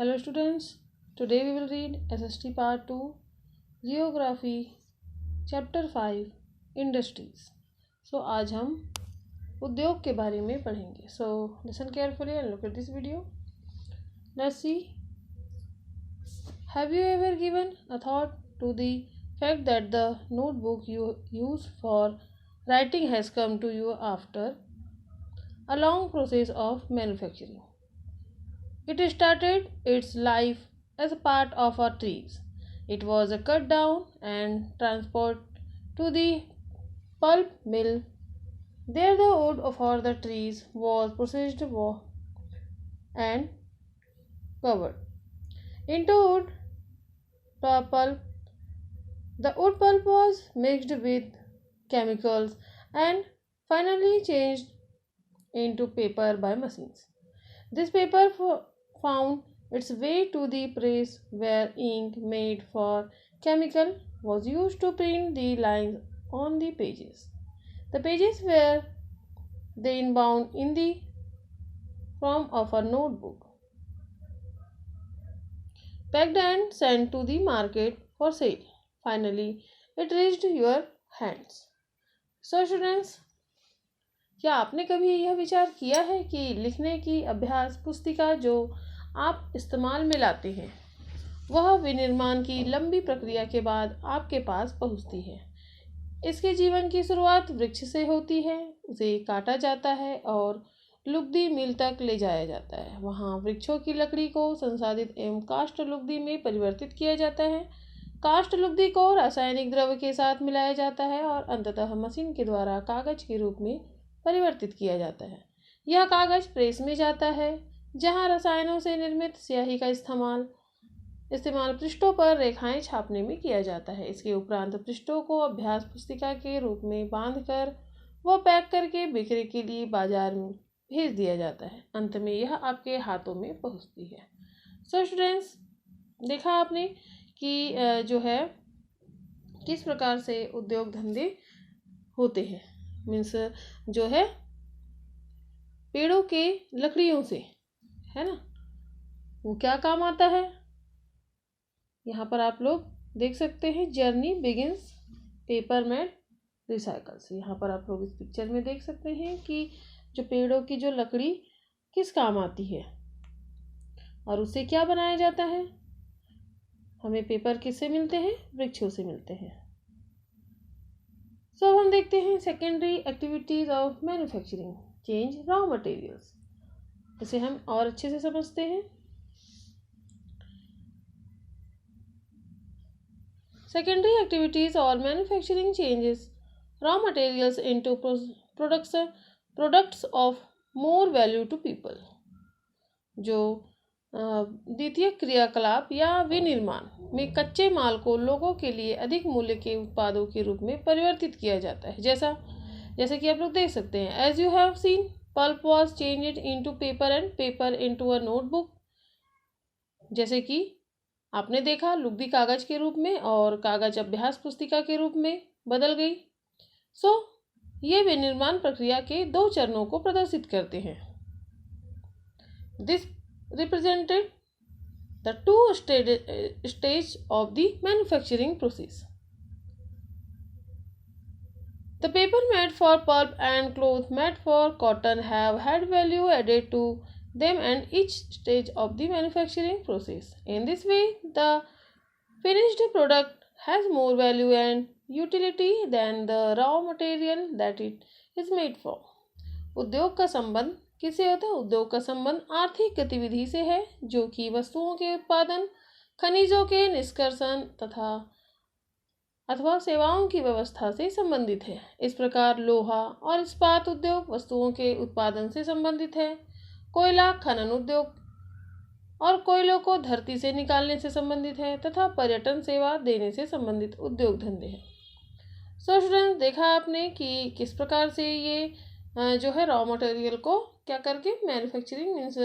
Hello students, today we will read SST Part 2, Geography, Chapter 5, Industries. So आज हम उद्योग के बारे में पढ़ेंगे. So listen carefully and look at this video. Let's see. Have you ever given a thought to the fact that the notebook you use for writing has come to you after a long process of manufacturing? It started its life as a part of our trees. It was cut down and transported to the pulp mill. There the wood for the trees was processed and covered into wood pulp. The wood pulp was mixed with chemicals and finally changed into paper by machines. This paper found its way to the press where ink made for chemical was used to print the lines on the pages. The pages were then bound in the form of a notebook, packed and sent to the market for sale. Finally, it reached your hands. So students, क्या आपने कभी यह विचार किया है कि लिखने की अभ्यास पुस्तिका जो आप इस्तेमाल में लाते हैं वह विनिर्माण की लंबी प्रक्रिया के बाद आपके पास पहुंचती है। इसके जीवन की शुरुआत वृक्ष से होती है, उसे काटा जाता है और लुगदी मिल तक ले जाया जाता है। वहां वृक्षों की लकड़ी को संसाधित एवं काष्ठ लुगदी में परिवर्तित किया जाता है। काष्ठ लुगदी को रासायनिक द्रव्य के साथ मिलाया जाता है और अंततः मशीन के द्वारा कागज के रूप में परिवर्तित किया जाता है। यह कागज प्रेस में जाता है जहां रसायनों से निर्मित स्याही का इस्तेमाल पृष्ठों पर रेखाएं छापने में किया जाता है। इसके उपरांत पृष्ठों को अभ्यास पुस्तिका के रूप में बांधकर व पैक करके बिक्री के लिए बाजार में भेज दिया जाता है। अंत में यह आपके हाथों में पहुंचती है। सो स्टूडेंट्स, देखा आपने कि जो है किस प्रकार से उद्योग धंधे होते हैं। मीन्स जो है पेड़ों के लकड़ियों से, है ना, वो क्या काम आता है। यहाँ पर आप लोग देख सकते हैं, journey begins paper made recycles. यहाँ पर आप लोग इस पिक्चर में देख सकते हैं कि जो पेड़ों की जो लकड़ी किस काम आती है और उससे क्या बनाया जाता है। हमें पेपर किससे मिलते हैं? वृक्षों से मिलते हैं। सो हम देखते हैं secondary activities of manufacturing change raw materials. इसे हम और अच्छे से समझते हैं। सेकेंडरी एक्टिविटीज और manufacturing changes raw materials into products of more value to people. जो द्वितीय क्रियाकलाप या विनिर्माण में कच्चे माल को लोगों के लिए अधिक मूल्य के उत्पादों के रूप में परिवर्तित किया जाता है। जैसे कि आप लोग देख सकते हैं, as you have seen pulp was changed into paper and paper into a notebook. जैसे कि आपने देखा, लुगदी कागज के रूप में और कागज अभ्यास पुस्तिका के रूप में बदल गई। ये विनिर्माण प्रक्रिया के दो चरणों को प्रदर्शित करते हैं। This represented the two stage of the manufacturing process. The paper made for pulp and cloth made for cotton have had value added to them and each stage of the manufacturing process. In this way, the finished product has more value and utility than the raw material that it is made from. उद्योग का संबंध किससे होता है? उद्योग का संबंध आर्थिक गतिविधि से है जो कि वस्तुओं के उत्पादन, खनिजों के निष्कर्षण अथवा सेवाओं की व्यवस्था से संबंधित है। इस प्रकार लोहा और इस्पात उद्योग वस्तुओं के उत्पादन से संबंधित है। कोयला खनन उद्योग और कोयलों को धरती से निकालने से संबंधित है तथा पर्यटन सेवा देने से संबंधित उद्योग धंधे हैं। सो स्टूडेंट्स, देखा आपने कि किस प्रकार से ये जो है रॉ मटेरियल को क्या करके मैन्युफैक्चरिंग मीन्स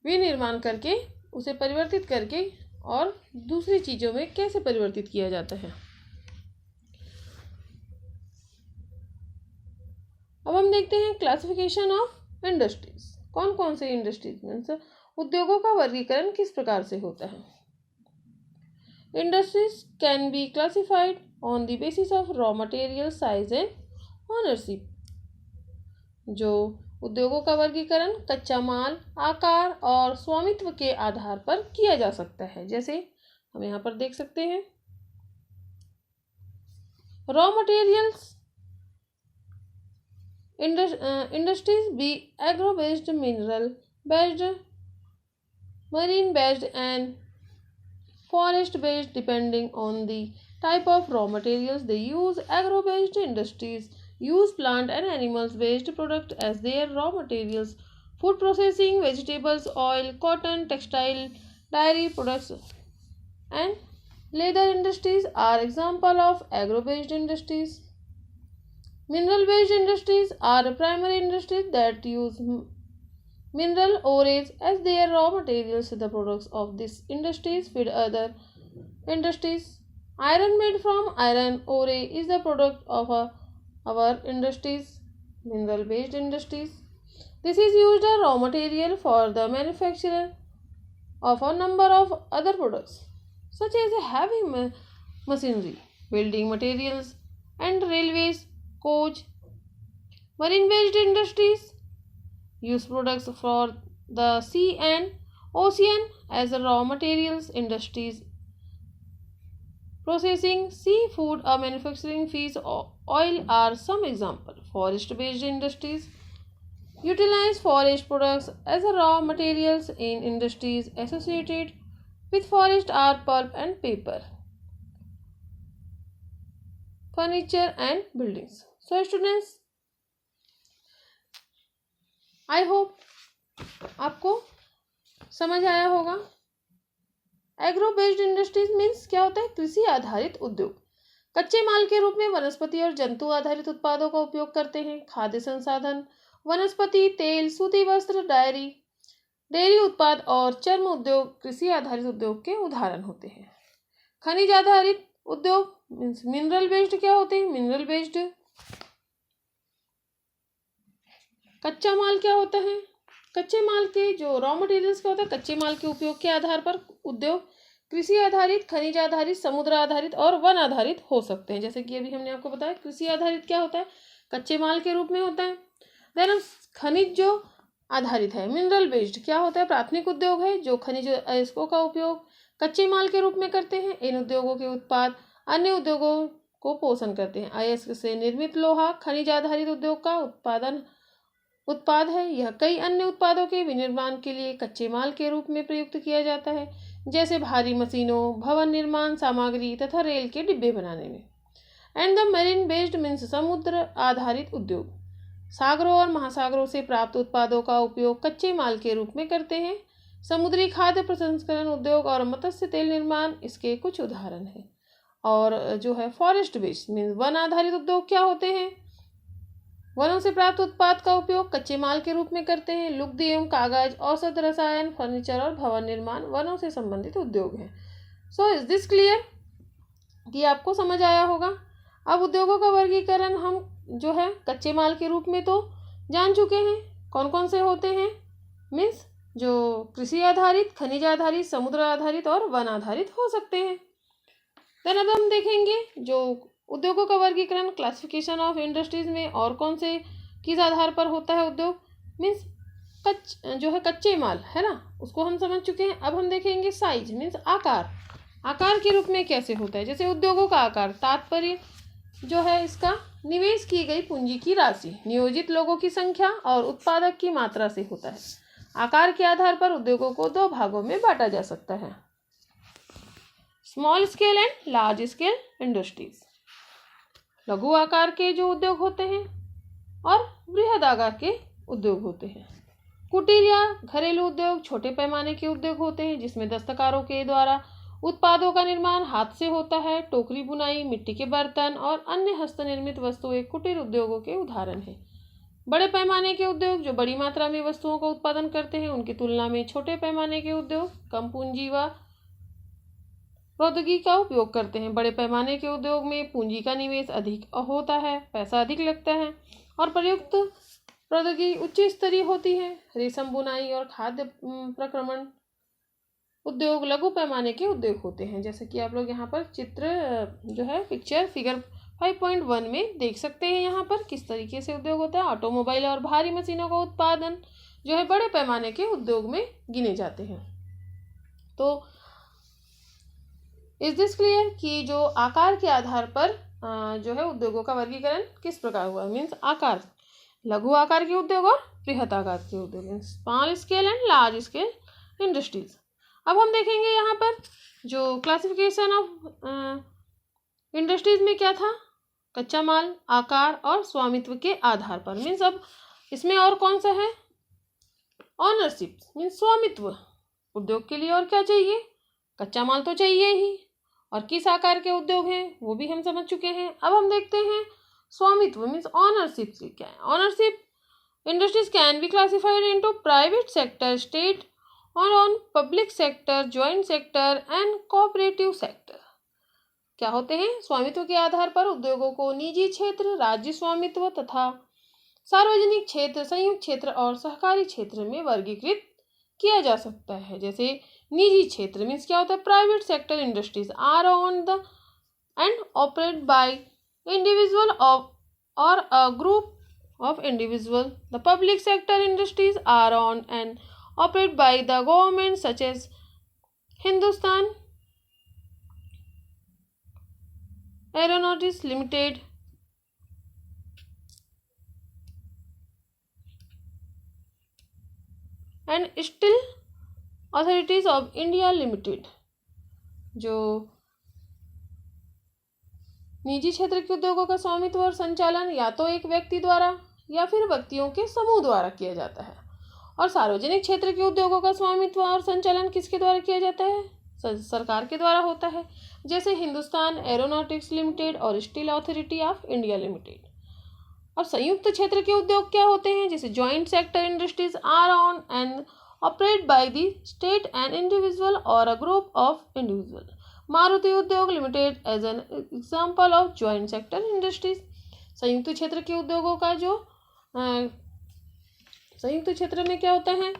विनिर्माण करके उसे परिवर्तित करके और दूसरी चीज़ों में कैसे परिवर्तित किया जाता है। अब हम देखते हैं क्लासिफिकेशन ऑफ इंडस्ट्रीज। कौन कौन से इंडस्ट्रीज मीन्स उद्योगों का वर्गीकरण किस प्रकार से होता है? Industries can be classified on the basis of raw material size and ownership. जो उद्योगों का वर्गीकरण कच्चा माल, आकार और स्वामित्व के आधार पर किया जा सकता है। जैसे हम यहाँ पर देख सकते हैं, raw materials industries be agro based, mineral based, marine based and forest based depending on the type of raw materials they use. Agro based industries use plant and animals based products as their raw materials. Food processing, vegetables, oil, cotton, textile, dairy products and leather industries are example of agro based industries. Mineral based industries are primary industries that use mineral ores as their raw materials. The products of these industries feed other industries. Iron made from iron ore is the product of our industries. Mineral based industries. This is used as raw material for the manufacture of a number of other products such as heavy machinery, building materials and railways, coach. Marine based industries use products for the sea and ocean as raw materials. Industries processing seafood or manufacturing fish or oil are some examples. Forest based industries utilize forest products as raw materials in industries associated with forest are pulp and paper, furniture and buildings. So students, I hope आपको समझ आया होगा। Agro based industries means क्या होता है? कृषि आधारित उद्योग। कच्चे माल के रूप में वनस्पति और जंतु आधारित उत्पादों का उपयोग करते हैं। खाद्य संसाधन, वनस्पति तेल, सूती वस्त्र, डेयरी उत्पाद और चर्म उद्योग कृषि आधारित उद्योग के उदाहरण होते हैं। खनिज आधारित उद्योग मीन्स मिनरल बेस्ड क्या होते हैं? Mineral based. कच्चा माल क्या होता है? कच्चे माल के जो रॉ मटेरियल्स क्या होता है? कच्चे माल के उपयोग के आधार पर उद्योग कृषि आधारित, खनिज आधारित, समुद्र आधारित और वन आधारित हो सकते हैं। जैसे कि अभी हमने आपको बताया कृषि आधारित क्या होता है? कच्चे माल के रूप में होता है। देन खनिज जो आधारित है, मिनरल बेस्ड क्या होता है? प्राथमिक उद्योग है जो खनिज अयस्कों का उपयोग कच्चे माल के रूप में करते हैं। इन उद्योगों के उत्पाद अन्य उद्योगों को पोषण करते हैं। अयस्क से निर्मित लोहा खनिज आधारित उद्योग का उत्पाद है। यह कई अन्य उत्पादों के विनिर्माण के लिए कच्चे माल के रूप में प्रयुक्त किया जाता है, जैसे भारी मशीनों, भवन निर्माण सामग्री तथा रेल के डिब्बे बनाने में। And the marine based means समुद्र आधारित उद्योग सागरों और महासागरों से प्राप्त उत्पादों का उपयोग कच्चे माल के रूप में करते हैं। समुद्री खाद्य प्रसंस्करण उद्योग और मत्स्य तेल निर्माण इसके कुछ उदाहरण हैं। और जो है फॉरेस्ट बेस्ड मीन्स वन आधारित उद्योग क्या होते हैं? वनों से प्राप्त उत्पाद का उपयोग कच्चे माल के रूप में करते हैं। लुगदी एवं कागज, औषध, रसायन, फर्नीचर और भवन निर्माण वनों से संबंधित उद्योग हैं। सो इज दिस क्लियर? कि आपको समझ आया होगा। अब उद्योगों का वर्गीकरण हम जो है कच्चे माल के रूप में तो जान चुके हैं, कौन कौन से होते हैं? मीन्स जो कृषि आधारित, खनिज आधारित, समुद्र आधारित और वन आधारित हो सकते हैं। देन अब हम देखेंगे जो उद्योगों का वर्गीकरण क्लासिफिकेशन ऑफ इंडस्ट्रीज में और कौन से किस आधार पर होता है उद्योग। मीन्स जो है कच्चे माल है ना, उसको हम समझ चुके हैं। अब हम देखेंगे साइज मीन्स आकार के रूप में कैसे होता है। जैसे उद्योगों का आकार तात्पर्य जो है इसका निवेश की गई पूंजी की राशि, नियोजित लोगों की संख्या और उत्पादक की मात्रा से होता है। आकार के आधार पर उद्योगों को दो भागों में बांटा जा सकता है, small scale and large scale industries. लघु आकार के जो उद्योग होते हैं और बृहद आकार के उद्योग होते हैं। कुटीर या घरेलू उद्योग छोटे पैमाने के उद्योग होते हैं जिसमें दस्तकारों के द्वारा उत्पादों का निर्माण हाथ से होता है। टोकरी बुनाई, मिट्टी के बर्तन और अन्य हस्तनिर्मित वस्तुएं कुटीर उद्योगों के उदाहरण हैं। बड़े पैमाने के उद्योग जो बड़ी मात्रा में वस्तुओं का उत्पादन करते हैं, उनकी तुलना में छोटे पैमाने के उद्योग कम पूंजी व प्रौद्योगिकी का उपयोग करते हैं। बड़े पैमाने के उद्योग में पूंजी का निवेश अधिक होता है, पैसा अधिक लगता है और प्रयुक्त प्रौद्योगिकी उच्च स्तरीय होती है। रेशम बुनाई और खाद्य प्रक्रमण उद्योग लघु पैमाने के उद्योग होते हैं। जैसे कि आप लोग यहाँ पर चित्र जो है पिक्चर फिगर 5.1 में देख सकते हैं यहाँ पर किस तरीके से उद्योग होता है। ऑटोमोबाइल और भारी मशीनों का उत्पादन जो है बड़े पैमाने के उद्योग में गिने जाते हैं। तो इज दिस क्लियर कि जो आकार के आधार पर जो है उद्योगों का वर्गीकरण किस प्रकार हुआ, मीन्स आकार, लघु आकार के उद्योग और बृहत आकार के उद्योग, means small scale and large scale industries. अब हम देखेंगे यहाँ पर जो क्लासिफिकेशन ऑफ इंडस्ट्रीज में क्या था, कच्चा माल, आकार और स्वामित्व के आधार पर। मीन्स अब इसमें और कौन सा है, ऑनरशिप मीन्स स्वामित्व। उद्योग के लिए और क्या चाहिए, कच्चा माल तो चाहिए ही, और किस आकार के उद्योग हैं वो भी हम समझ चुके हैं। अब हम देखते हैं स्वामित्व मीन्स ऑनरशिप से क्या है। Ownership industries can be classified into private sector, state और owned public sector, joint sector and cooperative sector. क्या होते हैं, स्वामित्व के आधार पर उद्योगों को निजी क्षेत्र, राज्य स्वामित्व तथा सार्वजनिक क्षेत्र, संयुक्त क्षेत्र और सहकारी क्षेत्र में वर्गीकृत किया जा सकता है। जैसे निजी क्षेत्र मीन्स क्या होता है, private sector industries are on the end operate by individual और a group of individual. The public sector industries are on and operated by the government such as Hindustan Aeronautics Limited and Steel Authorities of India Limited। जो निजी क्षेत्र के उद्योगों का स्वामित्व और संचालन या तो एक व्यक्ति द्वारा या फिर व्यक्तियों के समूह द्वारा किया जाता है, और सार्वजनिक क्षेत्र के उद्योगों का स्वामित्व और संचालन किसके द्वारा किया जाता है, सरकार के द्वारा होता है। जैसे हिंदुस्तान एरोनॉटिक्स लिमिटेड और steel authority of India limited. और संयुक्त क्षेत्र के उद्योग क्या होते हैं, जैसे joint sector industries are owned and operate by the state and individual और a group of individual. Maruti Udyog limited as an example of joint sector industries. संयुक्त क्षेत्र के उद्योगों का जो संयुक्त क्षेत्र में क्या होता है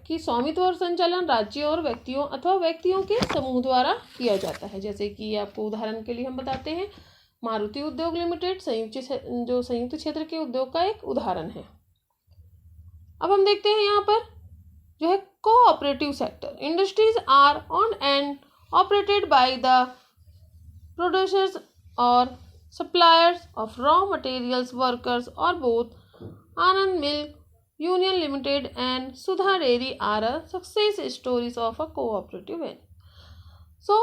कि स्वामित्व और संचालन राज्यों और व्यक्तियों अथवा व्यक्तियों के समूह द्वारा किया जाता है। जैसे कि आपको उदाहरण के लिए हम बताते हैं, मारुति उद्योग लिमिटेड संयुक्त क्षेत्र के उद्योग का एक उदाहरण है। अब हम देखते हैं यहाँ पर जो है cooperative sector industries are owned and operated by the producers और suppliers of raw materials workers or both. Anand Milk Union Limited and Sudha Dairy are a success stories of a cooperative end. So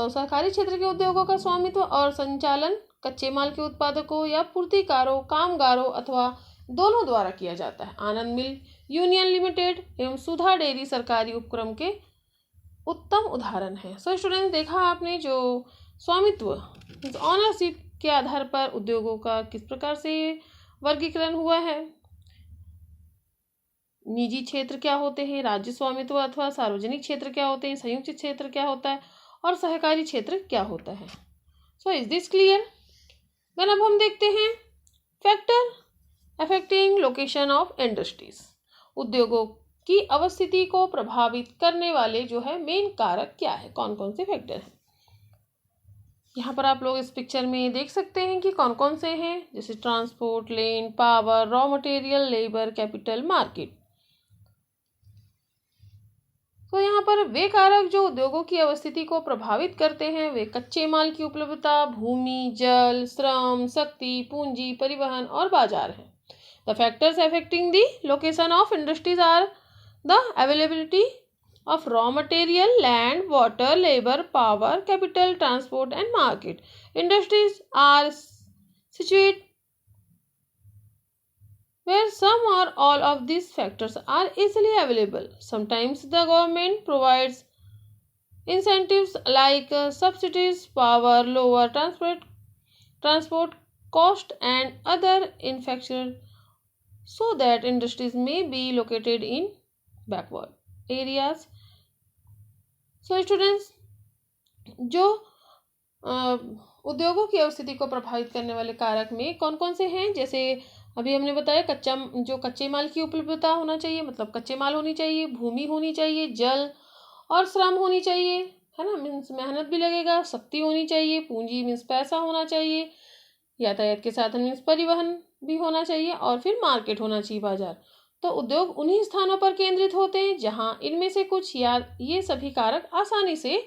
सरकारी क्षेत्र के उद्योगों का स्वामित्व और संचालन कच्चे माल के उत्पादकों या पूर्तिकारों, कामगारों अथवा दोनों द्वारा किया जाता है। आनंद मिल यूनियन लिमिटेड एवं सुधा डेयरी सरकारी उपक्रम के उत्तम उदाहरण है। सो स्टूडेंट, देखा आपने जो स्वामित्व ऑनरशिप के आधार पर उद्योगों का किस प्रकार से वर्गीकरण हुआ है। निजी क्षेत्र क्या होते हैं, राज्य स्वामित्व अथवा सार्वजनिक क्षेत्र क्या होते हैं, संयुक्त क्षेत्र क्या होता है और सहकारी क्षेत्र क्या होता है। So is this clear. Then अब हम देखते हैं factor affecting location of industries. उद्योगों की अवस्थिति को प्रभावित करने वाले जो है मेन कारक क्या है, कौन कौन से फैक्टर हैं। यहाँ पर आप लोग इस पिक्चर में देख सकते हैं कि कौन कौन से हैं, जैसे transport, land, power, raw material, labour, capital, market. तो यहाँ पर वे कारक जो उद्योगों की अवस्थिति को प्रभावित करते हैं वे कच्चे माल की उपलब्धता, भूमि, जल, श्रम, शक्ति, पूंजी, परिवहन और बाजार हैं। The factors affecting the location of industries are the availability of raw material, land, water, labor, power, capital, transport and market. Industries are situated where some or all of these factors are easily available. Sometimes the government provides incentives like subsidies, power, lower transport cost and other infrastructure so that industries may be located in backward areas. So students, जो उद्योगों की अवस्थिति को प्रभावित करने वाले कारक में कौन कौन से हैं, जैसे अभी हमने बताया कच्चे माल की उपलब्धता होना चाहिए, मतलब कच्चे माल होनी चाहिए, भूमि होनी चाहिए, जल और श्रम होनी चाहिए, है ना, मीन्स मेहनत भी लगेगा, शक्ति होनी चाहिए, पूंजी मीन्स पैसा होना चाहिए, यातायात के साधन मीन्स परिवहन भी होना चाहिए, और फिर मार्केट होना चाहिए, बाजार। तो उद्योग उन्हीं स्थानों पर केंद्रित होते हैं जहां इनमें से कुछ या ये सभी कारक आसानी से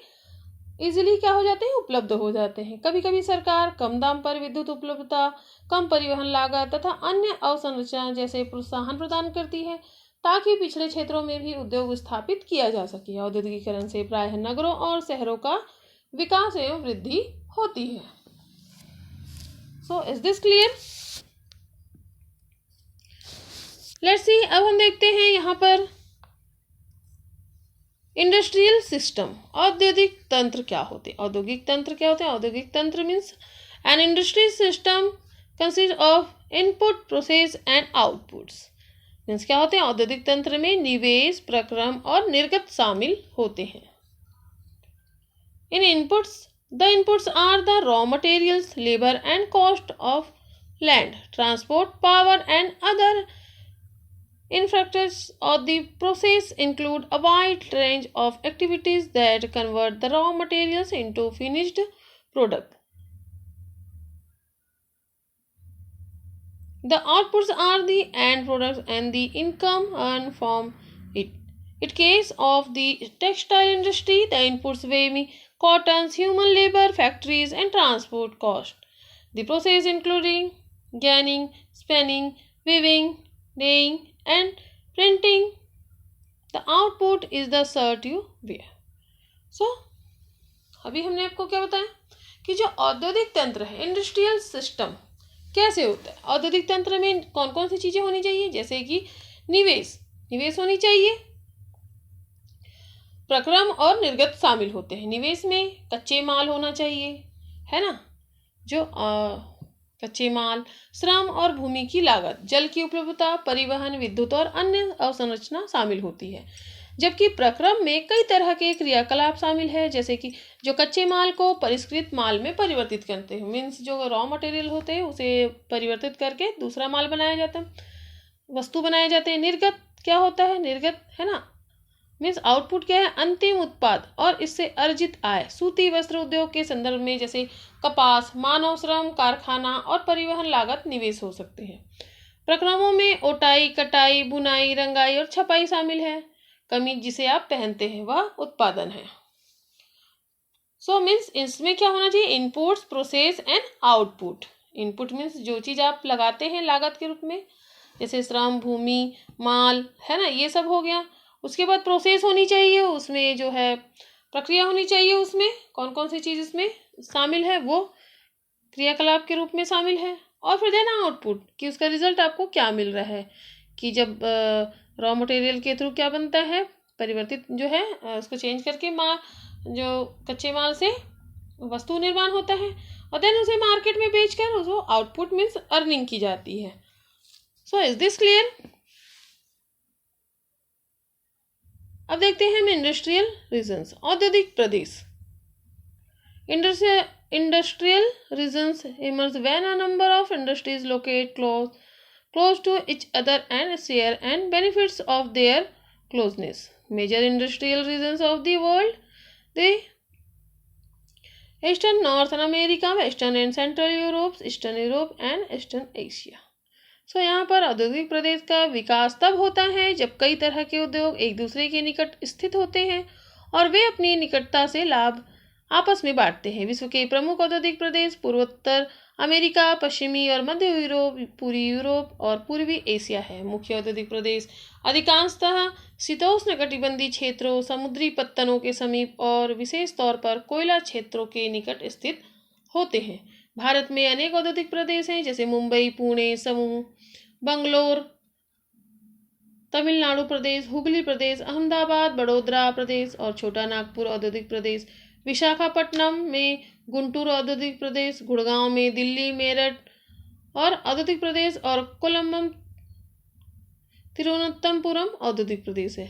इजीली क्या हो जाते हैं, उपलब्ध हो जाते हैं। कभी कभी सरकार कम दाम पर विद्युत उपलब्धता, कम परिवहन लागत तथा अन्य अवसंरचना जैसे प्रोत्साहन प्रदान करती है, ताकि पिछड़े क्षेत्रों में भी उद्योग स्थापित किया जा सके। औद्योगिकीकरण से प्रायः नगरों और शहरों का विकास एवं वृद्धि होती है। So is this clear? Let's see, अब हम देखते हैं यहाँ पर इंडस्ट्रियल सिस्टम, औद्योगिक तंत्र क्या होते हैं। औद्योगिक तंत्र क्या होते हैं? औद्योगिक तंत्र means an industrial system consist of input, process and outputs. Means क्या होते हैं? औद्योगिक तंत्र में निवेश, प्रक्रम और निर्गत शामिल होते हैं। इन inputs, the inputs are the raw materials, labour and cost of land, transport, power and other infrastructures of the process include a wide range of activities that convert the raw materials into finished product. The outputs are the end products and the income earned from it. In case of the textile industry, the inputs vary: cottons, human labor, factories, and transport cost. The process including canning, spinning, weaving, dyeing, and printing. The output is the shirt you wear. So, अभी हमने आपको क्या बताया कि जो औद्योगिक तंत्र है, इंडस्ट्रियल सिस्टम कैसे होता है। औद्योगिक तंत्र में कौन कौन सी चीजें होनी चाहिए, जैसे कि निवेश होनी चाहिए, प्रक्रम और निर्गत शामिल होते हैं। निवेश में कच्चे माल होना चाहिए, है ना, जो कच्चे माल, श्रम और भूमि की लागत, जल की उपलब्धता, परिवहन, विद्युत और अन्य अवसंरचना शामिल होती है। जबकि प्रक्रम में कई तरह के क्रियाकलाप शामिल है, जैसे कि जो कच्चे माल को परिष्कृत माल में परिवर्तित करते हैं, मीन्स जो रॉ मटेरियल होते हैं उसे परिवर्तित करके दूसरा माल बनाया जाता है, वस्तु बनाए जाते हैं। निर्गत क्या होता है? निर्गत, है ना, मीन्स आउटपुट क्या है? अंतिम उत्पाद और इससे अर्जित आय। सूती वस्त्र उद्योग के संदर्भ में जैसे कपास, मानव श्रम, कारखाना और परिवहन लागत निवेश हो सकते हैं। प्रक्रमों में ओटाई, कटाई, बुनाई, रंगाई और छपाई शामिल है। कमीज जिसे आप पहनते हैं वह उत्पादन है। सो मीन्स इसमें क्या होना चाहिए? Inputs, process and output. Input means जो चीज आप लगाते हैं लागत के रूप में, जैसे श्रम, भूमि, माल, है ना, ये सब हो गया। उसके बाद प्रोसेस होनी चाहिए, उसमें जो है प्रक्रिया होनी चाहिए, उसमें कौन कौन सी चीज इसमें शामिल है वो क्रियाकलाप के रूप में शामिल है। और फिर देना आउटपुट कि उसका रिजल्ट आपको क्या मिल रहा है, कि जब रॉ मटेरियल के थ्रू क्या बनता है, परिवर्तित जो है उसको चेंज करके जो कच्चे माल से वस्तु निर्माण होता है और देन उसे मार्केट में बेचकर उसको आउटपुट मीन्स अर्निंग की जाती है। So is this clear? अब देखते हैं हम इंडस्ट्रियल रीजन्स, औद्योगिक प्रदेश। Industrial regions emerge when a number of industries locate close to each other and share and benefits of their closeness. Major industrial regions of the world, the Eastern North America, Western and Central Europe, Eastern Europe and Eastern Asia. सो यहाँ पर औद्योगिक प्रदेश का विकास तब होता है जब कई तरह के उद्योग एक दूसरे के निकट स्थित होते हैं और वे अपनी निकटता से लाभ आपस में बांटते हैं। विश्व के प्रमुख औद्योगिक प्रदेश पूर्वोत्तर अमेरिका, पश्चिमी और मध्य यूरोप, पूर्वी यूरोप और पूर्वी एशिया है। मुख्य औद्योगिक प्रदेश अधिकांशतः शीतोष्णकटिबंधीय क्षेत्रों, समुद्री पत्तनों के समीप और विशेष तौर पर कोयला क्षेत्रों के निकट स्थित होते हैं। भारत में अनेक औद्योगिक प्रदेश हैं, जैसे मुंबई, पुणे, समूह, बंगलोर, तमिलनाडु प्रदेश, हुगली प्रदेश, अहमदाबाद, बड़ोदरा प्रदेश और छोटा नागपुर औद्योगिक प्रदेश, विशाखापट्टनम में गुंटूर औद्योगिक प्रदेश, गुड़गांव में, दिल्ली, मेरठ और औद्योगिक प्रदेश और कोलंबम, तिरुवनंतपुरम औद्योगिक प्रदेश है।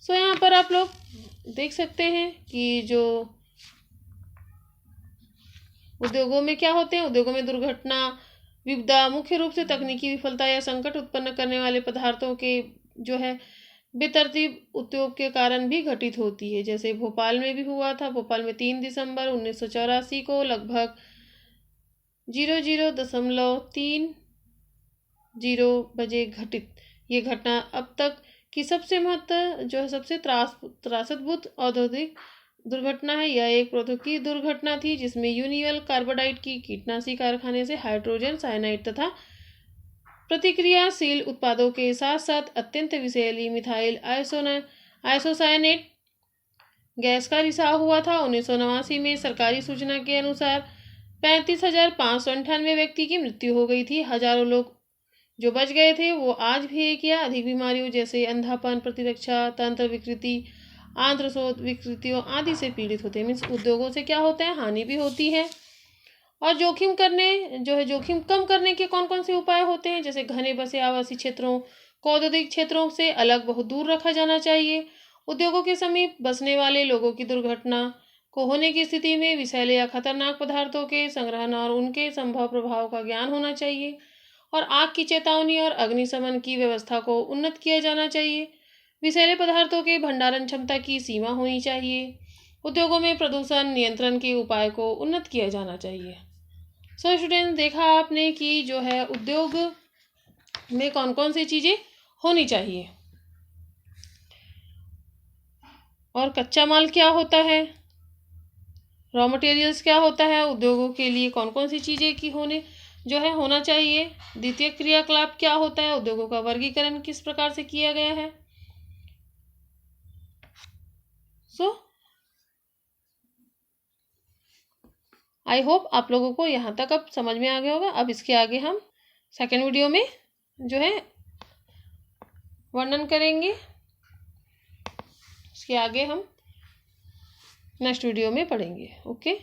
सो यहाँ पर आप लोग देख सकते हैं कि जो उद्योगों में क्या होते हैं, उद्योगों में दुर्घटना विपदा मुख्य रूप से तकनीकी विफलता या संकट उत्पन्न करने वाले पदार्थों के जो है बेतरतीब उपयोग के कारण भी घटित होती है। जैसे भोपाल में भी हुआ था। भोपाल में 3 दिसंबर 1984 को लगभग 00.30 बजे घटित ये घटना अब तक की सबसे सबसे त्रासदभूत औद्योगिक दुर्घटना है। यह एक प्रौद्योगिकी दुर्घटना थी जिसमें यूनियल कार्बाइड की कीटनाशी कारखाने से हाइड्रोजन साइनाइड तथा प्रतिक्रियाशील उत्पादों के साथ साथ अत्यंत विषैली मिथाइल आइसोसायनेट गैस का रिसाव हुआ था। 1989 में सरकारी सूचना के अनुसार 35,598 व्यक्ति की मृत्यु हो गई थी। हजारों लोग जो बच गए थे वो आज भी एक या अधिक बीमारियों जैसे अंधापन, प्रतिरक्षा तंत्र विकृति, आंत्रशोथ विकृतियों आदि से पीड़ित होते हैं। मीन्स उद्योगों से क्या होता है, हानि भी होती है। और जोखिम कम करने के कौन कौन से उपाय होते हैं, जैसे घने बसे आवासीय क्षेत्रों को औद्योगिक क्षेत्रों से अलग बहुत दूर रखा जाना चाहिए। उद्योगों के समीप बसने वाले लोगों की दुर्घटना को होने की स्थिति में विषैले या खतरनाक पदार्थों के संग्रहण और उनके संभव प्रभाव का ज्ञान होना चाहिए। और आग की चेतावनी और अग्निशमन की व्यवस्था को उन्नत किया जाना चाहिए। विषैले पदार्थों के भंडारण क्षमता की सीमा होनी चाहिए। उद्योगों में प्रदूषण नियंत्रण के उपाय को उन्नत किया जाना चाहिए। सो स्टूडेंट्स, देखा आपने कि जो है उद्योग में कौन कौन सी चीज़ें होनी चाहिए और कच्चा माल क्या होता है, रॉ मटेरियल्स क्या होता है, उद्योगों के लिए कौन कौन सी चीज़ें की होना चाहिए, द्वितीय क्रियाकलाप क्या होता है, उद्योगों का वर्गीकरण किस प्रकार से किया गया है। सो आई होप आप लोगों को यहाँ तक अब समझ में आ गया होगा। अब इसके आगे हम सेकेंड वीडियो में जो है वर्णन करेंगे। इसके आगे हम नेक्स्ट वीडियो में पढ़ेंगे। ओके।